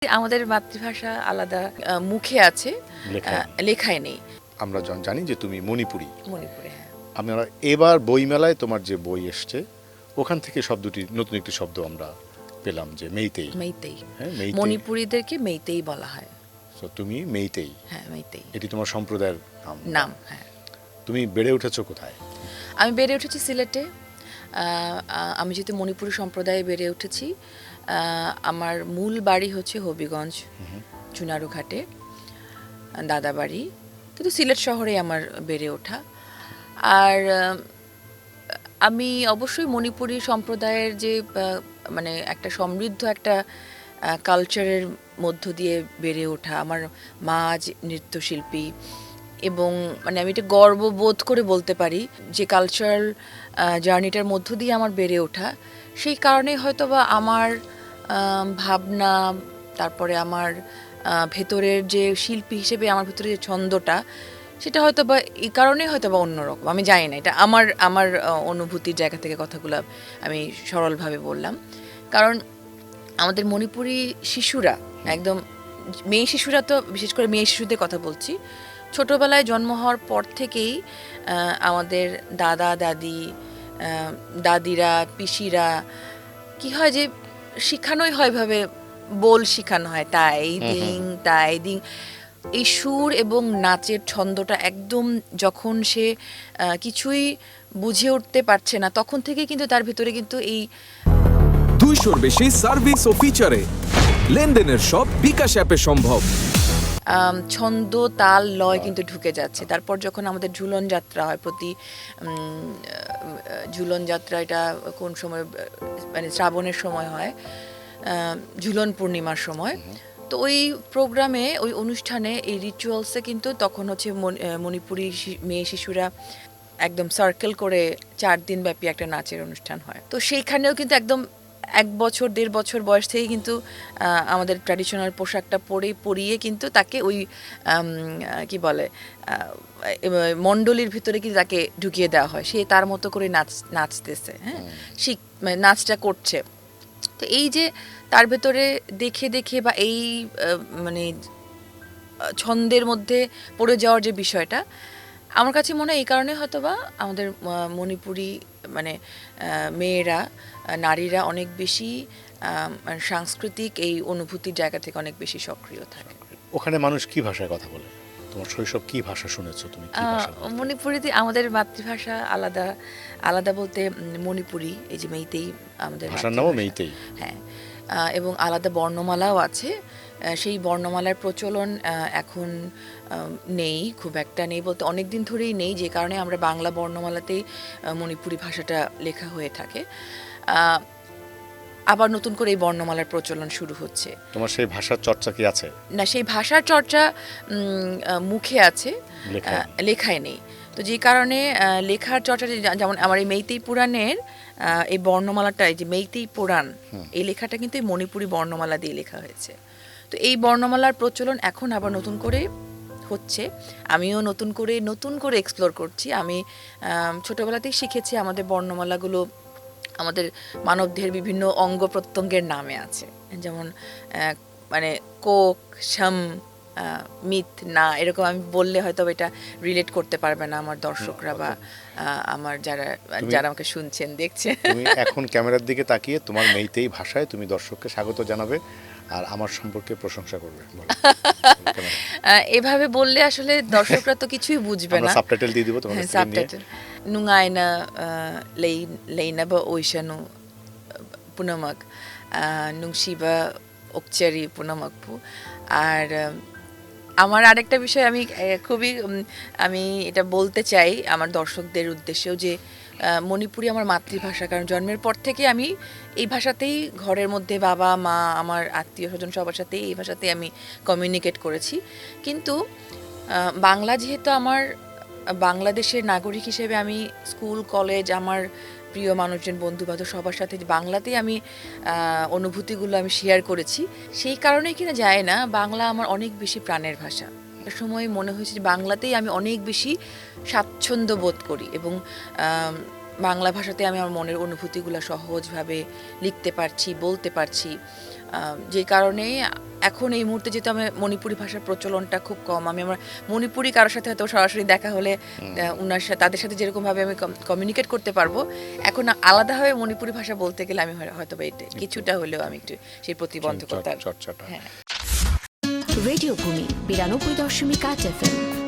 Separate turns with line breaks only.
আমাদের মাতৃভাষা আলাদা, মুখে আছে, লেখায় নেই।
আমরা জানি যে তুমি মণিপুরি।
মণিপুরে, হ্যাঁ।
আমরা এবার বইমেলায় তোমার যে বই এসছে ওখান থেকে শব্দটি নতুন একটি শব্দ আমরা পেলাম যে মেইতেই।
মেইতেই,
হ্যাঁ, মেইতেই।
মণিপুরীদেরকে মেইতেই বলা হয়।
তো তুমি মেইতেই।
হ্যাঁ, মেইতেই
এটি তোমার সম্প্রদায়ের
নাম। হ্যাঁ।
তুমি বেড়ে উঠেছো কোথায়?
আমি বেড়ে উঠেছি সিলেটে। আমি যেহেতু মণিপুরী সম্প্রদায়ে বেড়ে উঠেছি, আমার মূল বাড়ি হচ্ছে হবিগঞ্জ চুনারুঘাটে, দাদা বাড়ি, কিন্তু সিলেট শহরে আমার বেড়ে ওঠা। আর আমি অবশ্যই মণিপুরী সম্প্রদায়ের যে মানে একটা সমৃদ্ধ একটা কালচারের মধ্য দিয়ে বেড়ে ওঠা। আমার মা আজ নৃত্যশিল্পী, এবং মানে আমি এটা গর্ববোধ করে বলতে পারি যে কালচারাল জার্নিটার মধ্য দিয়ে আমার বেড়ে ওঠা। সেই কারণে হয়তো বা আমার ভাবনা, তারপরে আমার ভেতরের যে শিল্পী হিসেবে আমার ভেতরে যে ছন্দটা, সেটা হয়তো বা এই কারণেই হয়তো বা অন্যরকম। আমি জানি না, এটা আমার আমার অনুভূতির জায়গা থেকে কথাগুলো আমি সরলভাবে বললাম। কারণ আমাদের মণিপুরী শিশুরা, একদম মেয়ে শিশুরা, তো বিশেষ করে মেয়ে শিশুদের কথা বলছি, ছোটোবেলায় জন্ম হওয়ার পর থেকেই আমাদের দাদা দাদি, দাদিরা, পিসিরা, কি হয় যে শেখানোই হয় ভাবে, বল শেখানো হয় তাই দিং তাই দিং। এই সুর এবং নাচের ছন্দটা একদম যখন সে কিছুই বুঝে উঠতে পারছে না, তখন থেকে কিন্তু তার ভিতরে কিন্তু এই
200-র বেশি সার্ভিস ও ফিচারে লেনদেনের সব বিকাশ অ্যাপে সম্ভব।
ছন্দ, তাল, লয় কিন্তু ঢুকে যাচ্ছে। তারপর যখন আমাদের ঝুলন যাত্রা হয়, প্রতি ঝুলন যাত্রা, এটা কোন সময়, মানে শ্রাবণের সময় হয়, ঝুলন পূর্ণিমার সময়। তো ওই প্রোগ্রামে, ওই অনুষ্ঠানে, এই রিচুয়ালসে কিন্তু তখন হচ্ছে মণিপুরি মেয়ে শিশুরা একদম সার্কেল করে 4 দিন ব্যাপী একটা নাচের অনুষ্ঠান হয়। তো সেইখানেও কিন্তু একদম 1 বছর 1.5 বছর বয়স থেকে কিন্তু আমাদের ট্র্যাডিশনাল পোশাকটা পরিয়ে কিন্তু তাকে ওই কি বলে, মণ্ডলীর ভিতরে কিন্তু তাকে ঢুকিয়ে দেওয়া হয়। সে তার মতো করে নাচতেছে, হ্যাঁ, মানে নাচটা করছে। তো এই যে তার ভেতরে দেখে দেখে বা এই মানে ছন্দের মধ্যে পড়ে যাওয়ার যে বিষয়টা, আমার কাছে মনে হয় এই কারণে হয়তো বা আমাদের মণিপুরি মানে মেয়েরা, নারীরা অনেক বেশি সাংস্কৃতিক এই অনুভূতির জায়গা থেকে অনেক বেশি সক্রিয় থাকে।
ওখানে মানুষ কি ভাষায় কথা বলে? তোমার শৈশব কি ভাষা শুনেছো তুমি? কি ভাষা?
মণিপুরিতে আমাদের মাতৃভাষা আলাদা। আলাদা বলতে মণিপুরি, এই যে মেইতেই আমাদের
ভাষার নামও মেইতেই।
হ্যাঁ, এবং আলাদা বর্ণমালাও আছে। সেই বর্ণমালার প্রচলন এখন নেই, খুব একটা নেই বলতে অনেক দিন ধরেই নেই, যে কারণে আমরা বাংলা বর্ণমালাতেই মণিপুরি ভাষাটা লেখা হয়ে থাকে। আবার নতুন করে এই বর্ণমালার প্রচলন শুরু হচ্ছে।
তোমার সেই ভাষার চর্চা কি আছে?
না, সেই ভাষার চর্চা মুখে আছে, লেখায় নেই। তো যে কারণে লেখার চর্চা, যেমন আমার এই মেইতেই পুরাণের এই বর্ণমালাটা, এই যে মেইতেই পুরাণ, এই লেখাটা কিন্তু এই মণিপুরি বর্ণমালা দিয়ে লেখা হয়েছে। তো এই বর্ণমালার প্রচলন এখন আবার নতুন করে হচ্ছে। আমিও নতুন করে এক্সপ্লোর করছি। আমি ছোটোবেলাতেই শিখেছি আমাদের বর্ণমালাগুলো আমাদের মানবদেহের বিভিন্ন অঙ্গ প্রত্যঙ্গের নামে আছে। যেমন মানে কোক, শাম, মিথ, না, এরকম আমি বললে হয়তো এটা রিলেট করতে পারবে না আমার দর্শকরা বা আমার যারা আমাকে শুনছেন, দেখছেন।
তুমি এখন ক্যামেরার দিকে তাকিয়ে তোমার মেইতেই ভাষায় তুমি দর্শককে স্বাগত জানাবে আর আমার সম্পর্কে প্রশংসা করবে।
এভাবে বললে আসলে দর্শকরা তো কিছুই বুঝবে না।
সাবটাইটেল দিয়ে দিব তোমাদের স্ক্রিনে।
সাবটাইটেল নুঙ্গায়না লেইনাবা ওইশানু পুনামাক নুংশিবা ওকচারি পুনামাকপু। আর আমার আরেকটা বিষয়, আমি খুবই আমি এটা বলতে চাই আমার দর্শকদের উদ্দেশ্যেও, যে মণিপুরি আমার মাতৃভাষা। কারণ জন্মের পর থেকে আমি এই ভাষাতেই, ঘরের মধ্যে বাবা মা, আমার আত্মীয় স্বজন সবার সাথেই এই ভাষাতেই আমি কমিউনিকেট করেছি। কিন্তু বাংলা যেহেতু আমার, বাংলাদেশের নাগরিক হিসেবে আমি স্কুল, কলেজ, আমার প্রিয় মানুষজন, বন্ধুবান্ধব সবার সাথে বাংলাতেই আমি অনুভূতিগুলো আমি শেয়ার করেছি। সেই কারণেই কিনা যায় না, বাংলা আমার অনেক বেশি প্রাণের ভাষা। একটা সময় মনে হয়েছে যে বাংলাতেই আমি অনেক বেশি স্বাচ্ছন্দ্য বোধ করি, এবং বাংলা ভাষাতে আমি আমার মনের অনুভূতিগুলো সহজভাবে লিখতে পারছি, বলতে পারছি। যে কারণে এখন এই মুহূর্তে যেহেতু আমি মণিপুরি ভাষার প্রচলনটা খুব কম, আমি আমার মণিপুরি কারোর সাথে হয়তো সরাসরি দেখা হলে ওনার সাথে তাদের সাথে যেরকমভাবে আমি কমিউনিকেট করতে পারবো, এখন আলাদাভাবে মণিপুরি ভাষা বলতে গেলে আমি হয়তো বা এটা কিছুটা হলেও আমি একটু সেই প্রতিবন্ধকতা
চর্চাটা।
হ্যাঁ।
রেডিও ভূমি 92.8 FM